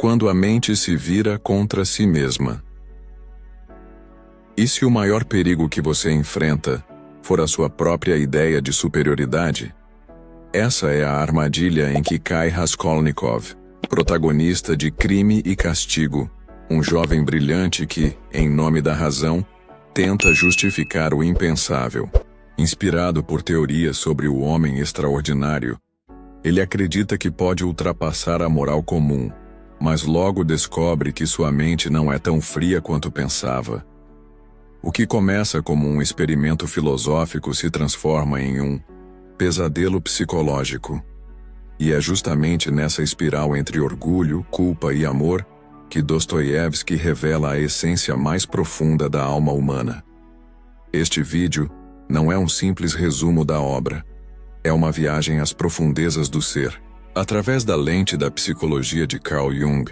quando a mente se vira contra si mesma. E se o maior perigo que você enfrenta for a sua própria ideia de superioridade? Essa é a armadilha em que cai Raskolnikov, protagonista de Crime e Castigo, um jovem brilhante que, em nome da razão, tenta justificar o impensável. Inspirado por teorias sobre o homem extraordinário, ele acredita que pode ultrapassar a moral comum, mas logo descobre que sua mente não é tão fria quanto pensava. O que começa como um experimento filosófico se transforma em um pesadelo psicológico. E é justamente nessa espiral entre orgulho, culpa e amor que Dostoiévski revela a essência mais profunda da alma humana. Este vídeo não é um simples resumo da obra. É uma viagem às profundezas do ser. Através da lente da psicologia de Carl Jung,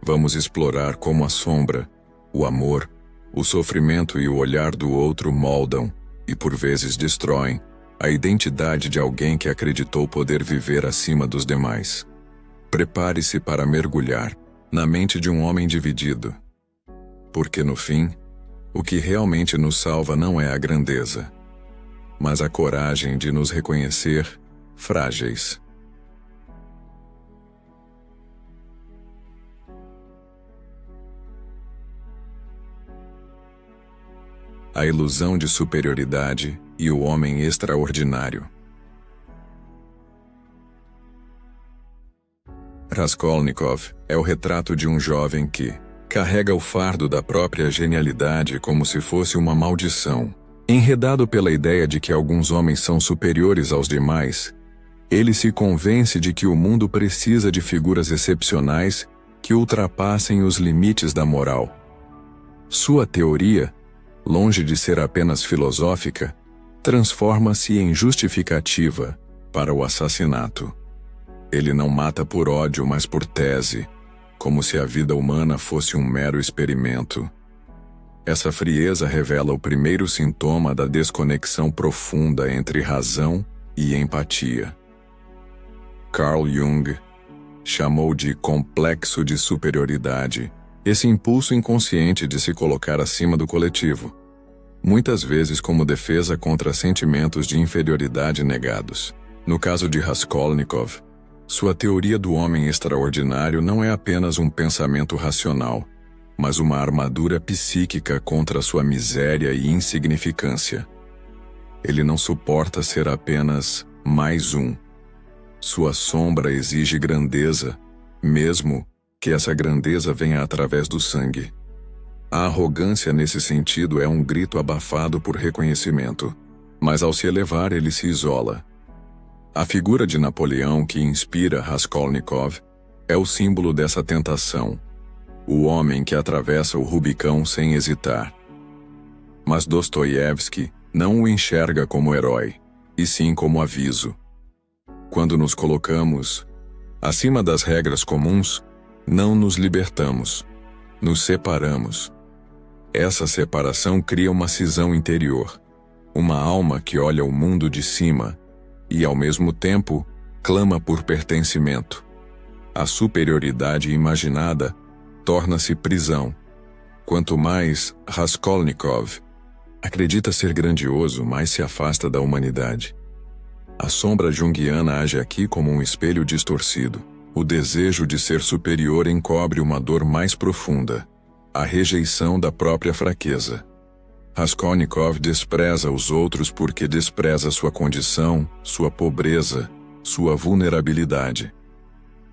vamos explorar como a sombra, o amor, o sofrimento e o olhar do outro moldam, e por vezes destroem, a identidade de alguém que acreditou poder viver acima dos demais. Prepare-se para mergulhar na mente de um homem dividido. Porque no fim, o que realmente nos salva não é a grandeza, mas a coragem de nos reconhecer frágeis. A ilusão de superioridade e o homem extraordinário. Raskolnikov é o retrato de um jovem que carrega o fardo da própria genialidade como se fosse uma maldição. Enredado pela ideia de que alguns homens são superiores aos demais, ele se convence de que o mundo precisa de figuras excepcionais que ultrapassem os limites da moral. Sua teoria, longe de ser apenas filosófica, transforma-se em justificativa para o assassinato. Ele não mata por ódio, mas por tese, como se a vida humana fosse um mero experimento. Essa frieza revela o primeiro sintoma da desconexão profunda entre razão e empatia. Carl Jung chamou de complexo de superioridade esse impulso inconsciente de se colocar acima do coletivo, muitas vezes como defesa contra sentimentos de inferioridade negados. No caso de Raskolnikov, sua teoria do homem extraordinário não é apenas um pensamento racional, mas uma armadura psíquica contra sua miséria e insignificância. Ele não suporta ser apenas mais um. Sua sombra exige grandeza, mesmo que essa grandeza venha através do sangue. A arrogância nesse sentido é um grito abafado por reconhecimento, mas ao se elevar ele se isola. A figura de Napoleão que inspira Raskolnikov é o símbolo dessa tentação, o homem que atravessa o Rubicão sem hesitar. Mas Dostoiévski não o enxerga como herói, e sim como aviso. Quando nos colocamos acima das regras comuns, não nos libertamos, nos separamos. Essa separação cria uma cisão interior, uma alma que olha o mundo de cima e, ao mesmo tempo, clama por pertencimento. A superioridade imaginada torna-se prisão. Quanto mais Raskolnikov acredita ser grandioso, mais se afasta da humanidade. A sombra junguiana age aqui como um espelho distorcido. O desejo de ser superior encobre uma dor mais profunda, a rejeição da própria fraqueza. Raskolnikov despreza os outros porque despreza sua condição, sua pobreza, sua vulnerabilidade.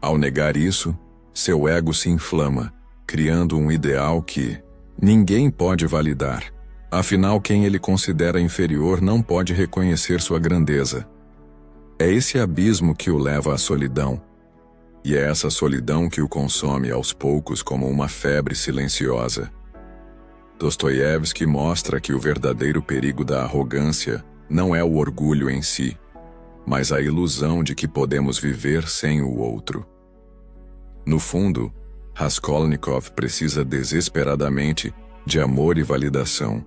Ao negar isso, seu ego se inflama, criando um ideal que ninguém pode validar. Afinal, quem ele considera inferior não pode reconhecer sua grandeza. É esse abismo que o leva à solidão. E é essa solidão que o consome aos poucos como uma febre silenciosa. Dostoiévski mostra que o verdadeiro perigo da arrogância não é o orgulho em si, mas a ilusão de que podemos viver sem o outro. No fundo, Raskolnikov precisa desesperadamente de amor e validação.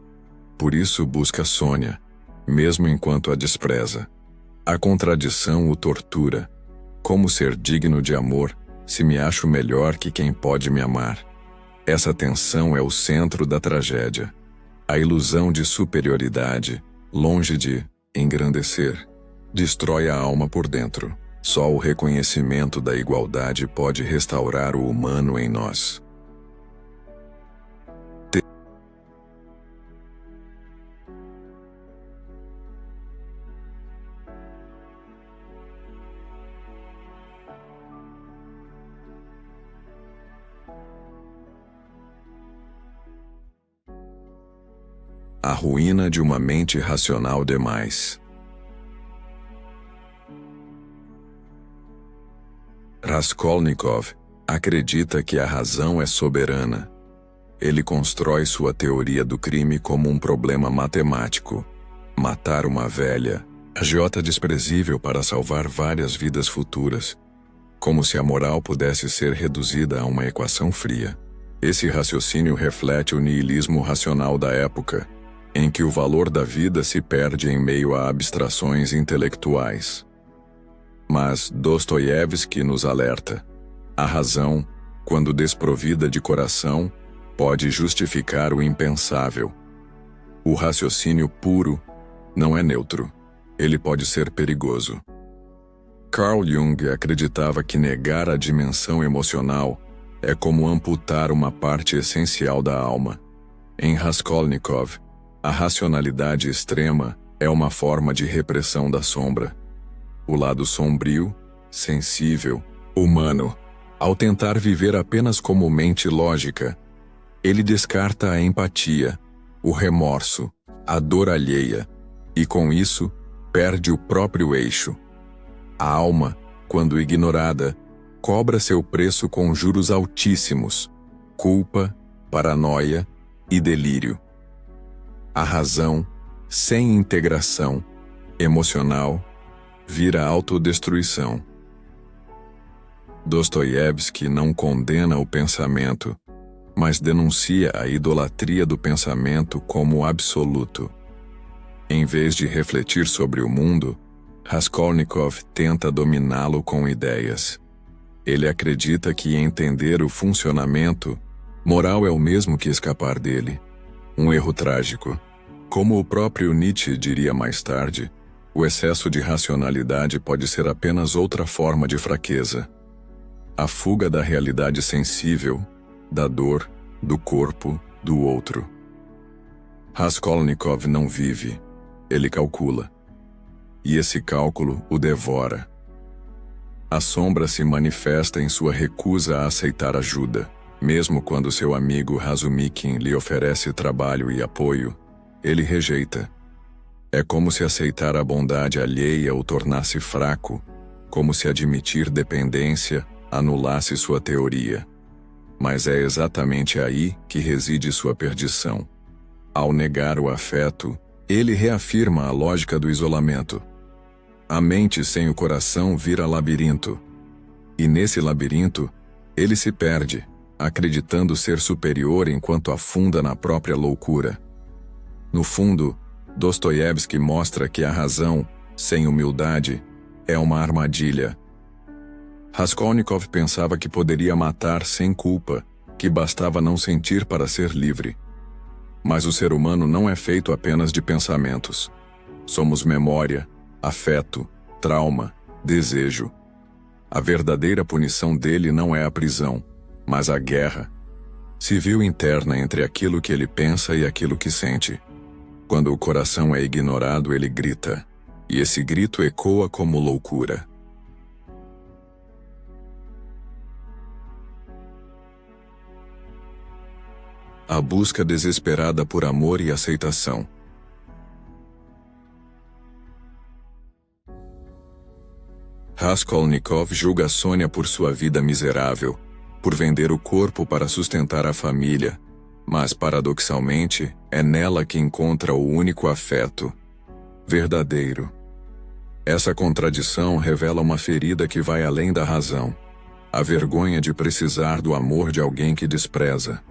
Por isso busca Sônia, mesmo enquanto a despreza. A contradição o tortura. Como ser digno de amor se me acho melhor que quem pode me amar. Essa tensão é o centro da tragédia. A ilusão de superioridade, longe de engrandecer, destrói a alma por dentro. Só o reconhecimento da igualdade pode restaurar o humano em nós. A ruína de uma mente racional demais. Raskolnikov acredita que a razão é soberana. Ele constrói sua teoria do crime como um problema matemático. Matar uma velha, agiota desprezível para salvar várias vidas futuras. Como se a moral pudesse ser reduzida a uma equação fria. Esse raciocínio reflete o niilismo racional da época, em que o valor da vida se perde em meio a abstrações intelectuais. Mas Dostoiévski nos alerta. A razão, quando desprovida de coração, pode justificar o impensável. O raciocínio puro não é neutro. Ele pode ser perigoso. Carl Jung acreditava que negar a dimensão emocional é como amputar uma parte essencial da alma. Em Raskolnikov, a racionalidade extrema é uma forma de repressão da sombra. O lado sombrio, sensível, humano, ao tentar viver apenas como mente lógica, ele descarta a empatia, o remorso, a dor alheia, e com isso, perde o próprio eixo. A alma, quando ignorada, cobra seu preço com juros altíssimos, culpa, paranoia e delírio. A razão, sem integração emocional, vira autodestruição. Dostoiévski não condena o pensamento, mas denuncia a idolatria do pensamento como absoluto. Em vez de refletir sobre o mundo, Raskolnikov tenta dominá-lo com ideias. Ele acredita que entender o funcionamento moral é o mesmo que escapar dele. Um erro trágico. Como o próprio Nietzsche diria mais tarde, o excesso de racionalidade pode ser apenas outra forma de fraqueza. A fuga da realidade sensível, da dor, do corpo, do outro. Raskolnikov não vive, ele calcula. E esse cálculo o devora. A sombra se manifesta em sua recusa a aceitar ajuda. Mesmo quando seu amigo Razumikin lhe oferece trabalho e apoio, ele rejeita. É como se aceitar a bondade alheia o tornasse fraco, como se admitir dependência anulasse sua teoria. Mas é exatamente aí que reside sua perdição. Ao negar o afeto, ele reafirma a lógica do isolamento. A mente sem o coração vira labirinto. E nesse labirinto, ele se perde, acreditando ser superior enquanto afunda na própria loucura. No fundo, Dostoiévski mostra que a razão, sem humildade, é uma armadilha. Raskolnikov pensava que poderia matar sem culpa, que bastava não sentir para ser livre. Mas o ser humano não é feito apenas de pensamentos. Somos memória, afeto, trauma, desejo. A verdadeira punição dele não é a prisão, mas a guerra civil interna entre aquilo que ele pensa e aquilo que sente. Quando o coração é ignorado, ele grita, e esse grito ecoa como loucura. A busca desesperada por amor e aceitação. Raskolnikov julga Sônia por sua vida miserável, por vender o corpo para sustentar a família, mas, paradoxalmente, é nela que encontra o único afeto verdadeiro. Essa contradição revela uma ferida que vai além da razão, a vergonha de precisar do amor de alguém que despreza.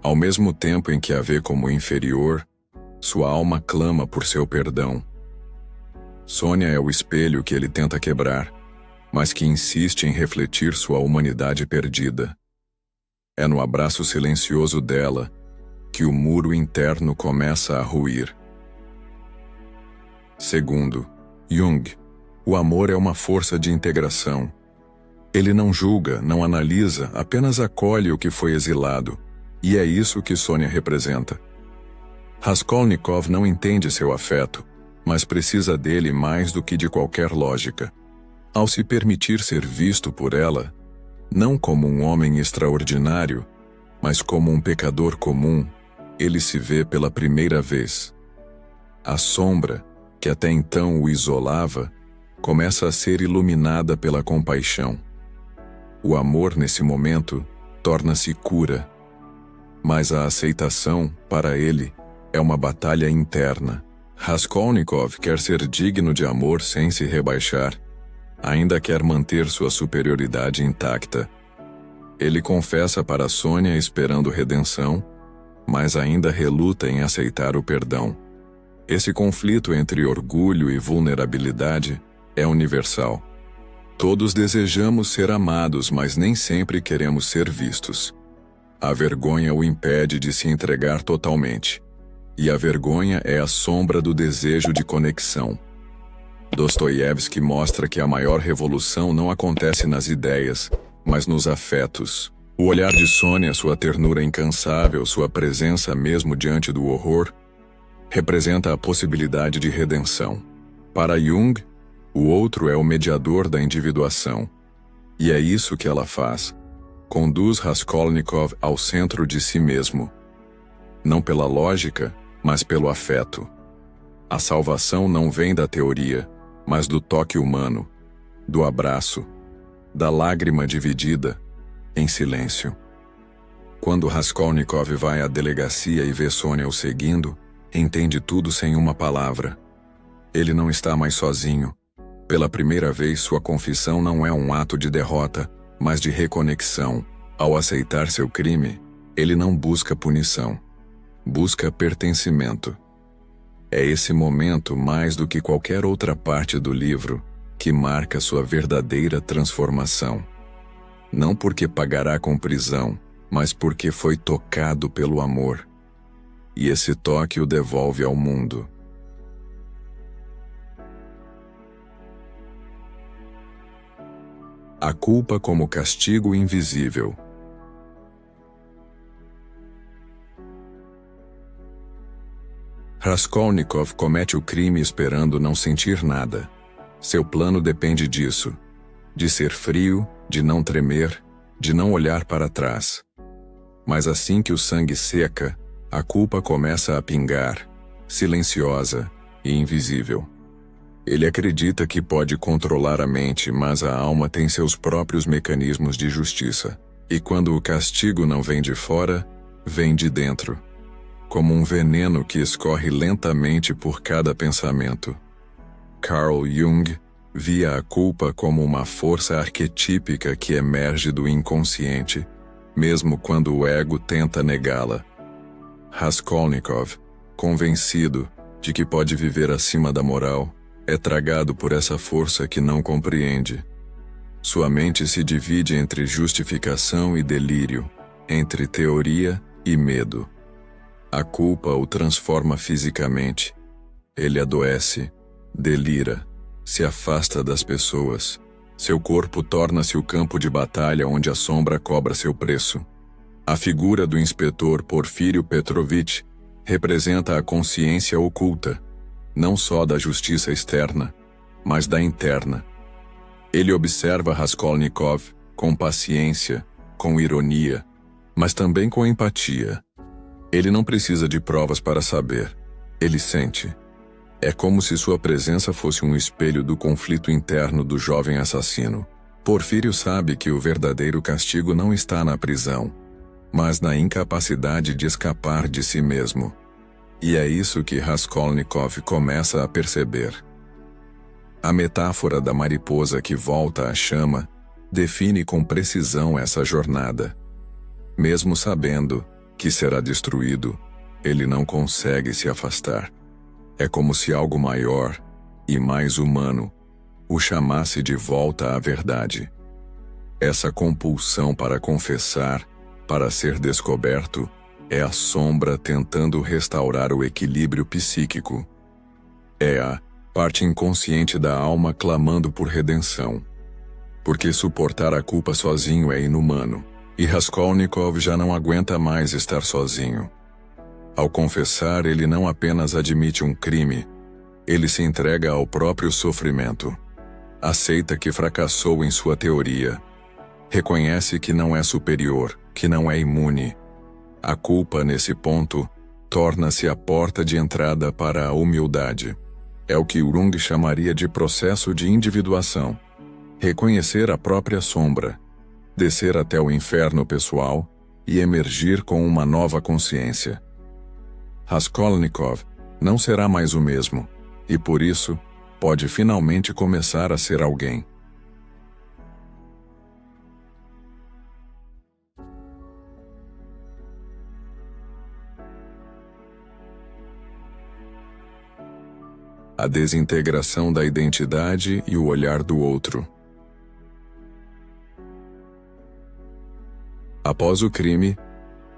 Ao mesmo tempo em que a vê como inferior, sua alma clama por seu perdão. Sônia é o espelho que ele tenta quebrar. mas que insiste em refletir sua humanidade perdida. É no abraço silencioso dela que o muro interno começa a ruir. Segundo Jung, o amor é uma força de integração. Ele não julga, não analisa, apenas acolhe o que foi exilado, e é isso que Sônia representa. Raskolnikov não entende seu afeto, mas precisa dele mais do que de qualquer lógica. Ao se permitir ser visto por ela, não como um homem extraordinário, mas como um pecador comum, ele se vê pela primeira vez. A sombra, que até então o isolava, começa a ser iluminada pela compaixão. O amor, nesse momento, torna-se cura. Mas a aceitação, para ele, é uma batalha interna. Raskolnikov quer ser digno de amor sem se rebaixar. Ainda quer manter sua superioridade intacta. Ele confessa para Sônia esperando redenção, mas ainda reluta em aceitar o perdão. Esse conflito entre orgulho e vulnerabilidade é universal. Todos desejamos ser amados, mas nem sempre queremos ser vistos. A vergonha o impede de se entregar totalmente. E a vergonha é a sombra do desejo de conexão. Dostoiévski mostra que a maior revolução não acontece nas ideias, mas nos afetos. O olhar de Sônia, sua ternura incansável, sua presença mesmo diante do horror, representa a possibilidade de redenção. Para Jung, o outro é o mediador da individuação. E é isso que ela faz. Conduz Raskolnikov ao centro de si mesmo. Não pela lógica, mas pelo afeto. A salvação não vem da teoria, mas do toque humano, do abraço, da lágrima dividida, em silêncio. Quando Raskolnikov vai à delegacia e vê Sônia o seguindo, entende tudo sem uma palavra. Ele não está mais sozinho. Pela primeira vez, sua confissão não é um ato de derrota, mas de reconexão. Ao aceitar seu crime, ele não busca punição. Busca pertencimento. É esse momento, mais do que qualquer outra parte do livro, que marca sua verdadeira transformação. Não porque pagará com prisão, mas porque foi tocado pelo amor. E esse toque o devolve ao mundo. A culpa como castigo invisível. Raskolnikov comete o crime esperando não sentir nada. Seu plano depende disso, de ser frio, de não tremer, de não olhar para trás. Mas assim que o sangue seca, a culpa começa a pingar, silenciosa e invisível. Ele acredita que pode controlar a mente, mas a alma tem seus próprios mecanismos de justiça. E quando o castigo não vem de fora, vem de dentro. Como um veneno que escorre lentamente por cada pensamento. Carl Jung via a culpa como uma força arquetípica que emerge do inconsciente, mesmo quando o ego tenta negá-la. Raskolnikov, convencido de que pode viver acima da moral, é tragado por essa força que não compreende. Sua mente se divide entre justificação e delírio, entre teoria e medo. A culpa o transforma fisicamente. Ele adoece, delira, se afasta das pessoas. Seu corpo torna-se o campo de batalha onde a sombra cobra seu preço. A figura do inspetor Porfírio Petrovich representa a consciência oculta, não só da justiça externa, mas da interna. Ele observa Raskolnikov com paciência, com ironia, mas também com empatia. Ele não precisa de provas para saber. Ele sente. É como se sua presença fosse um espelho do conflito interno do jovem assassino. Porfírio sabe que o verdadeiro castigo não está na prisão, mas na incapacidade de escapar de si mesmo. E é isso que Raskolnikov começa a perceber. A metáfora da mariposa que volta à chama define com precisão essa jornada. Mesmo sabendo que será destruído, ele não consegue se afastar. É como se algo maior e mais humano o chamasse de volta à verdade. Essa compulsão para confessar, para ser descoberto, é a sombra tentando restaurar o equilíbrio psíquico. É a parte inconsciente da alma clamando por redenção. Porque suportar a culpa sozinho é inumano, e Raskolnikov já não aguenta mais estar sozinho. Ao confessar, ele não apenas admite um crime, ele se entrega ao próprio sofrimento. Aceita que fracassou em sua teoria. Reconhece que não é superior, que não é imune. A culpa, nesse ponto, torna-se a porta de entrada para a humildade. É o que Jung chamaria de processo de individuação. Reconhecer a própria sombra, descer até o inferno pessoal e emergir com uma nova consciência. Raskolnikov não será mais o mesmo, e por isso, pode finalmente começar a ser alguém. A desintegração da identidade e o olhar do outro. Após o crime,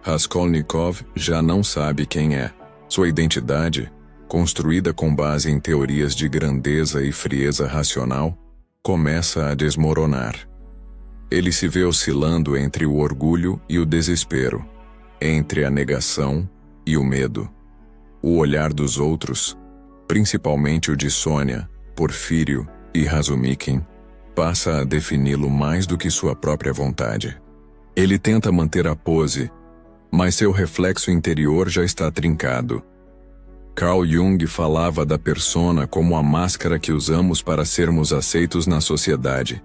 Raskolnikov já não sabe quem é. Sua identidade, construída com base em teorias de grandeza e frieza racional, começa a desmoronar. Ele se vê oscilando entre o orgulho e o desespero, entre a negação e o medo. O olhar dos outros, principalmente o de Sônia, Porfírio e Razumikin, passa a defini-lo mais do que sua própria vontade. Ele tenta manter a pose, mas seu reflexo interior já está trincado. Carl Jung falava da persona como a máscara que usamos para sermos aceitos na sociedade.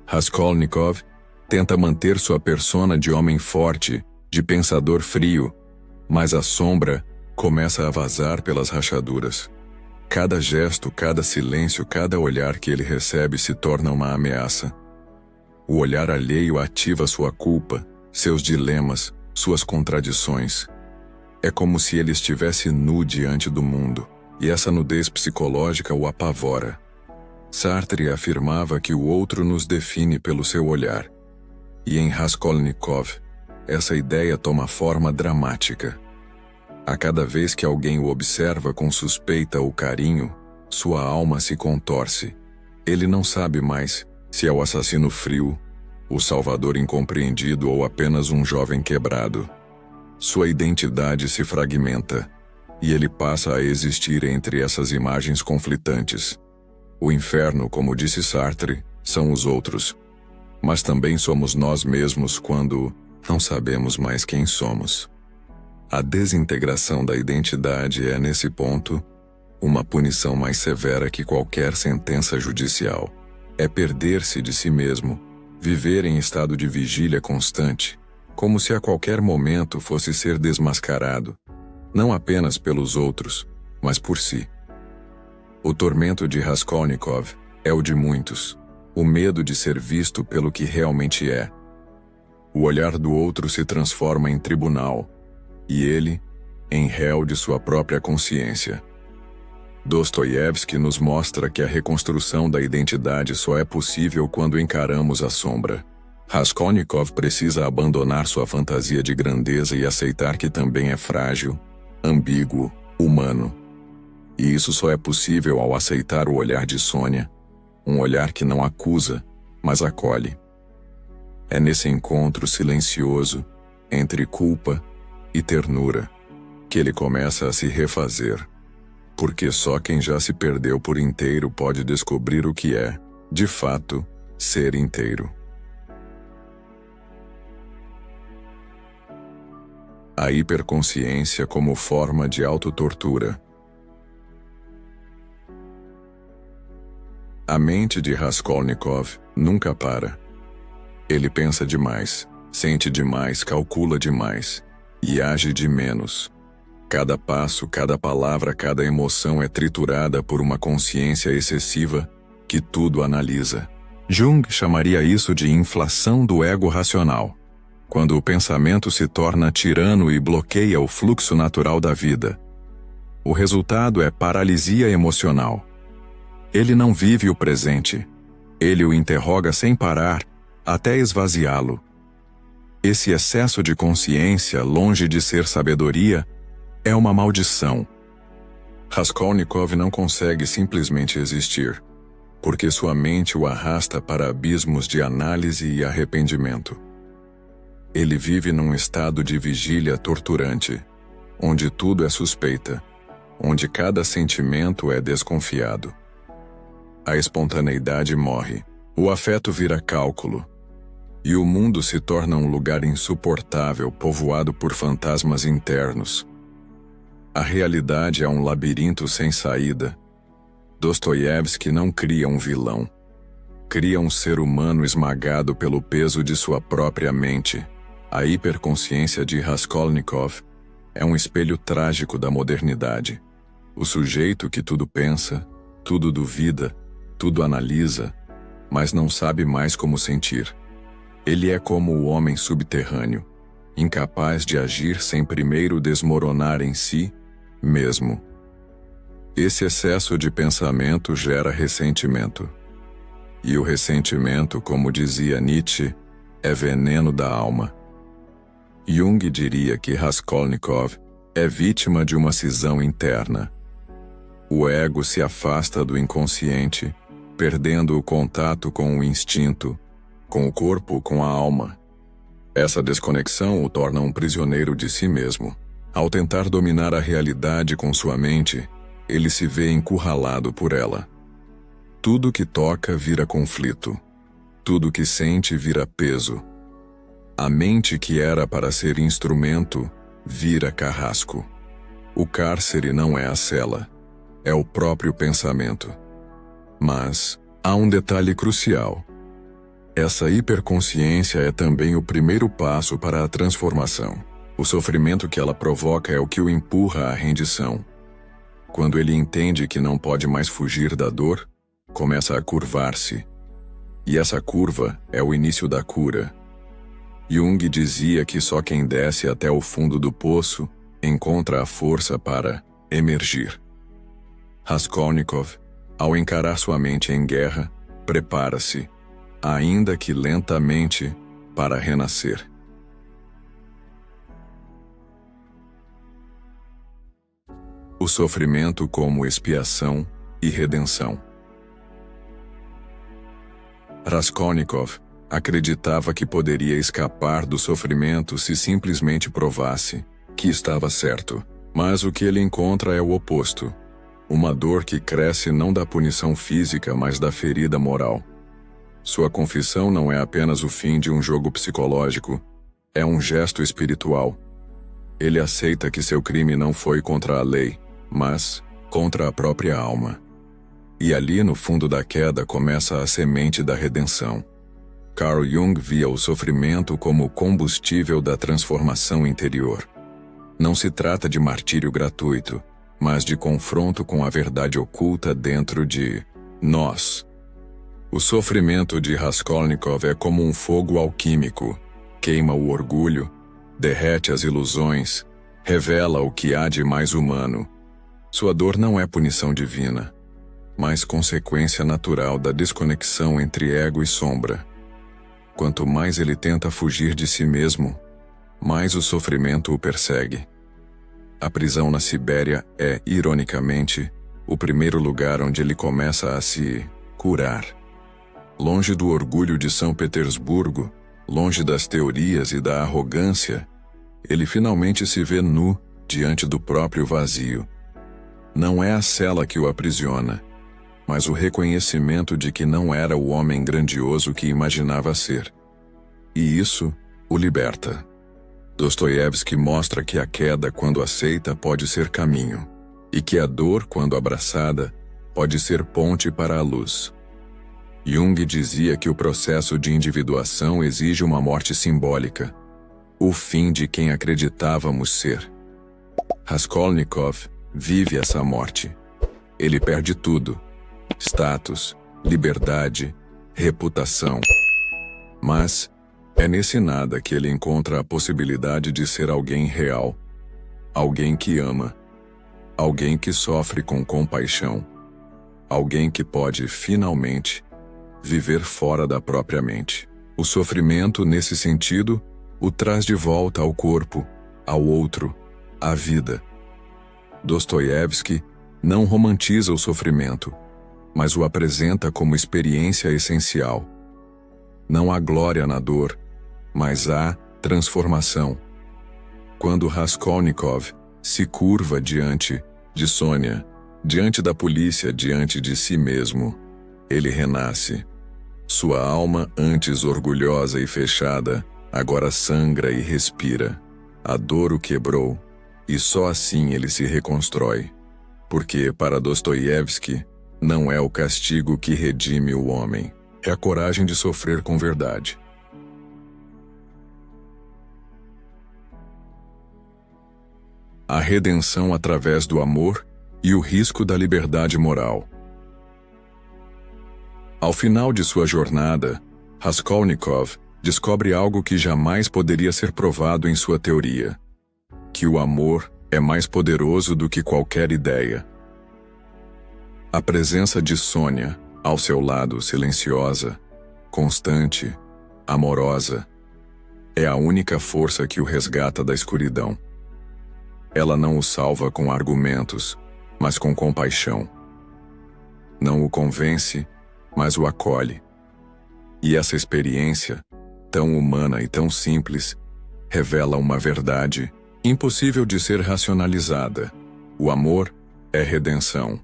Raskolnikov tenta manter sua persona de homem forte, de pensador frio, mas a sombra começa a vazar pelas rachaduras. Cada gesto, cada silêncio, cada olhar que ele recebe se torna uma ameaça. O olhar alheio ativa sua culpa, seus dilemas, suas contradições. É como se ele estivesse nu diante do mundo, e essa nudez psicológica o apavora. Sartre afirmava que o outro nos define pelo seu olhar. E em Raskolnikov, essa ideia toma forma dramática. A cada vez que alguém o observa com suspeita ou carinho, sua alma se contorce. Ele não sabe mais se é o assassino frio, o salvador incompreendido ou apenas um jovem quebrado. Sua identidade se fragmenta, e ele passa a existir entre essas imagens conflitantes. O inferno, como disse Sartre, são os outros. Mas também somos nós mesmos quando não sabemos mais quem somos. A desintegração da identidade é, nesse ponto, uma punição mais severa que qualquer sentença judicial. É perder-se de si mesmo, viver em estado de vigília constante, como se a qualquer momento fosse ser desmascarado, não apenas pelos outros, mas por si. O tormento de Raskolnikov é o de muitos, o medo de ser visto pelo que realmente é. O olhar do outro se transforma em tribunal, e ele, em réu de sua própria consciência. Dostoiévski nos mostra que a reconstrução da identidade só é possível quando encaramos a sombra. Raskolnikov precisa abandonar sua fantasia de grandeza e aceitar que também é frágil, ambíguo, humano. E isso só é possível ao aceitar o olhar de Sônia, um olhar que não acusa, mas acolhe. É nesse encontro silencioso, entre culpa e ternura, que ele começa a se refazer. Porque só quem já se perdeu por inteiro pode descobrir o que é, de fato, ser inteiro. A hiperconsciência como forma de autotortura. A mente de Raskolnikov nunca para. Ele pensa demais, sente demais, calcula demais e age de menos. Cada passo, cada palavra, cada emoção é triturada por uma consciência excessiva que tudo analisa. Jung chamaria isso de inflação do ego racional, quando o pensamento se torna tirano e bloqueia o fluxo natural da vida. O resultado é paralisia emocional. Ele não vive o presente. Ele o interroga sem parar, até esvaziá-lo. Esse excesso de consciência, longe de ser sabedoria, é uma maldição. Raskolnikov não consegue simplesmente existir, porque sua mente o arrasta para abismos de análise e arrependimento. Ele vive num estado de vigília torturante, onde tudo é suspeita, onde cada sentimento é desconfiado. A espontaneidade morre, o afeto vira cálculo, e o mundo se torna um lugar insuportável povoado por fantasmas internos. A realidade é um labirinto sem saída. Dostoiévski não cria um vilão. Cria um ser humano esmagado pelo peso de sua própria mente. A hiperconsciência de Raskolnikov é um espelho trágico da modernidade. O sujeito que tudo pensa, tudo duvida, tudo analisa, mas não sabe mais como sentir. Ele é como o homem subterrâneo, incapaz de agir sem primeiro desmoronar em si mesmo. Esse excesso de pensamento gera ressentimento. E o ressentimento, como dizia Nietzsche, é veneno da alma. Jung diria que Raskolnikov é vítima de uma cisão interna. O ego se afasta do inconsciente, perdendo o contato com o instinto, com o corpo, com a alma. Essa desconexão o torna um prisioneiro de si mesmo. Ao tentar dominar a realidade com sua mente, ele se vê encurralado por ela. Tudo que toca vira conflito. Tudo que sente vira peso. A mente que era para ser instrumento, vira carrasco. O cárcere não é a cela, é o próprio pensamento. Mas há um detalhe crucial. Essa hiperconsciência é também o primeiro passo para a transformação. O sofrimento que ela provoca é o que o empurra à rendição. Quando ele entende que não pode mais fugir da dor, começa a curvar-se. E essa curva é o início da cura. Jung dizia que só quem desce até o fundo do poço encontra a força para emergir. Raskolnikov, ao encarar sua mente em guerra, prepara-se, ainda que lentamente, para renascer. O sofrimento como expiação e redenção. Raskolnikov acreditava que poderia escapar do sofrimento se simplesmente provasse que estava certo. Mas o que ele encontra é o oposto. Uma dor que cresce não da punição física, mas da ferida moral. Sua confissão não é apenas o fim de um jogo psicológico, é um gesto espiritual. Ele aceita que seu crime não foi contra a lei, mas contra a própria alma. E ali no fundo da queda começa a semente da redenção. Carl Jung via o sofrimento como o combustível da transformação interior. Não se trata de martírio gratuito, mas de confronto com a verdade oculta dentro de nós. O sofrimento de Raskolnikov é como um fogo alquímico. Queima o orgulho, derrete as ilusões, revela o que há de mais humano. Sua dor não é punição divina, mas consequência natural da desconexão entre ego e sombra. Quanto mais ele tenta fugir de si mesmo, mais o sofrimento o persegue. A prisão na Sibéria é, ironicamente, o primeiro lugar onde ele começa a se curar. Longe do orgulho de São Petersburgo, longe das teorias e da arrogância, ele finalmente se vê nu diante do próprio vazio. Não é a cela que o aprisiona, mas o reconhecimento de que não era o homem grandioso que imaginava ser. E isso o liberta. Dostoiévski mostra que a queda, quando aceita, pode ser caminho, e que a dor, quando abraçada, pode ser ponte para a luz. Jung dizia que o processo de individuação exige uma morte simbólica, o fim de quem acreditávamos ser. Raskolnikov vive essa morte. Ele perde tudo: status, liberdade, reputação. Mas é nesse nada que ele encontra a possibilidade de ser alguém real, alguém que ama, alguém que sofre com compaixão, alguém que pode, finalmente, viver fora da própria mente. O sofrimento, nesse sentido, o traz de volta ao corpo, ao outro, à vida. Dostoiévski não romantiza o sofrimento, mas o apresenta como experiência essencial. Não há glória na dor, mas há transformação. Quando Raskolnikov se curva diante de Sônia, diante da polícia, diante de si mesmo, ele renasce. Sua alma, antes orgulhosa e fechada, agora sangra e respira. A dor o quebrou, e só assim ele se reconstrói. Porque, para Dostoiévski, não é o castigo que redime o homem, é a coragem de sofrer com verdade. A redenção através do amor e o risco da liberdade moral. Ao final de sua jornada, Raskolnikov descobre algo que jamais poderia ser provado em sua teoria: que o amor é mais poderoso do que qualquer ideia. A presença de Sônia, ao seu lado, silenciosa, constante, amorosa, é a única força que o resgata da escuridão. Ela não o salva com argumentos, mas com compaixão. Não o convence, mas o acolhe. E essa experiência, tão humana e tão simples, revela uma verdade impossível de ser racionalizada: o amor é redenção.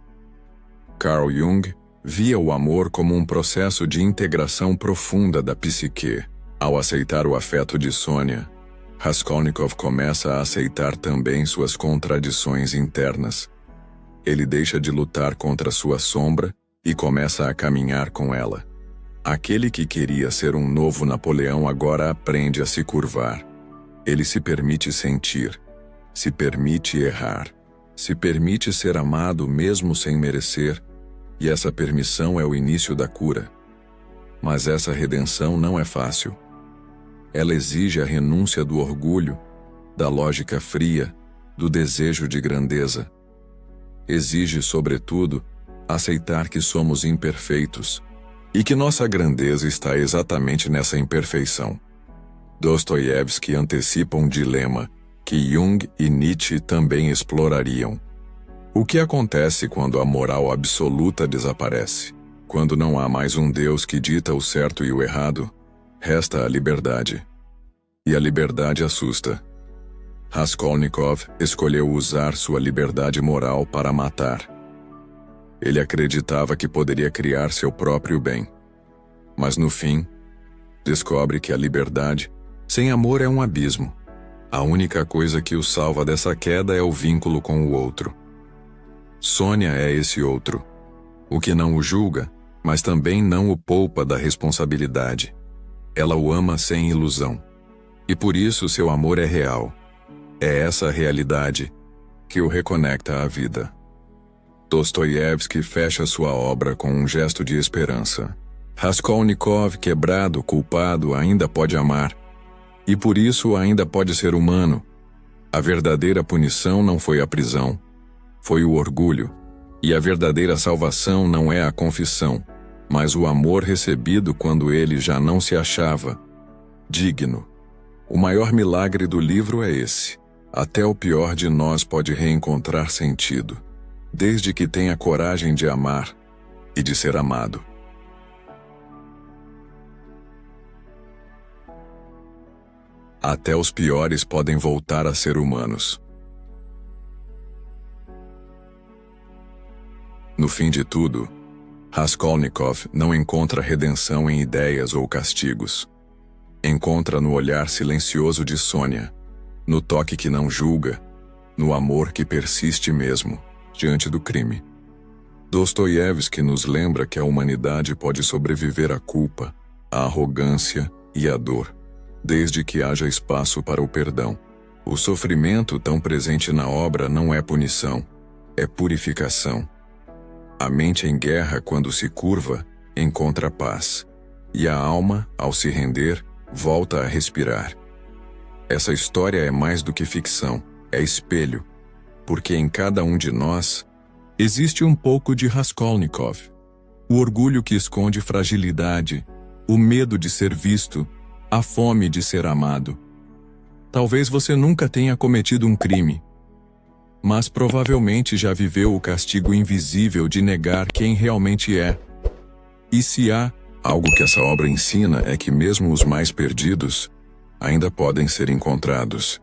Carl Jung via o amor como um processo de integração profunda da psique. Ao aceitar o afeto de Sônia, Raskolnikov começa a aceitar também suas contradições internas. Ele deixa de lutar contra sua sombra e começa a caminhar com ela. Aquele que queria ser um novo Napoleão agora aprende a se curvar. Ele se permite sentir, se permite errar, se permite ser amado mesmo sem merecer, e essa permissão é o início da cura. Mas essa redenção não é fácil. Ela exige a renúncia do orgulho, da lógica fria, do desejo de grandeza. Exige, sobretudo, aceitar que somos imperfeitos e que nossa grandeza está exatamente nessa imperfeição. Dostoiévski antecipa um dilema que Jung e Nietzsche também explorariam. O que acontece quando a moral absoluta desaparece? Quando não há mais um Deus que dita o certo e o errado, resta a liberdade. E a liberdade assusta. Raskolnikov escolheu usar sua liberdade moral para matar. Ele acreditava que poderia criar seu próprio bem. Mas no fim, descobre que a liberdade, sem amor, é um abismo. A única coisa que o salva dessa queda é o vínculo com o outro. Sônia é esse outro, o que não o julga, mas também não o poupa da responsabilidade. Ela o ama sem ilusão. E por isso seu amor é real. É essa realidade que o reconecta à vida. Dostoiévski fecha sua obra com um gesto de esperança. Raskolnikov, quebrado, culpado, ainda pode amar. E por isso ainda pode ser humano. A verdadeira punição não foi a prisão, foi o orgulho. E a verdadeira salvação não é a confissão, mas o amor recebido quando ele já não se achava digno. O maior milagre do livro é esse: até o pior de nós pode reencontrar sentido, desde que tenha coragem de amar e de ser amado. Até os piores podem voltar a ser humanos. No fim de tudo, Raskolnikov não encontra redenção em ideias ou castigos. Encontra no olhar silencioso de Sônia, no toque que não julga, no amor que persiste mesmo, diante do crime. Dostoiévski nos lembra que a humanidade pode sobreviver à culpa, à arrogância e à dor, desde que haja espaço para o perdão. O sofrimento tão presente na obra não é punição, é purificação. A mente em guerra, quando se curva, encontra paz, e a alma, ao se render, volta a respirar. Essa história é mais do que ficção, é espelho, porque em cada um de nós Existe um pouco de Raskolnikov. O orgulho que esconde fragilidade, o medo de ser visto, a fome de ser amado. Talvez você nunca tenha cometido um crime, mas provavelmente já viveu o castigo invisível de negar quem realmente é. E se há algo que essa obra ensina é que mesmo os mais perdidos ainda podem ser encontrados.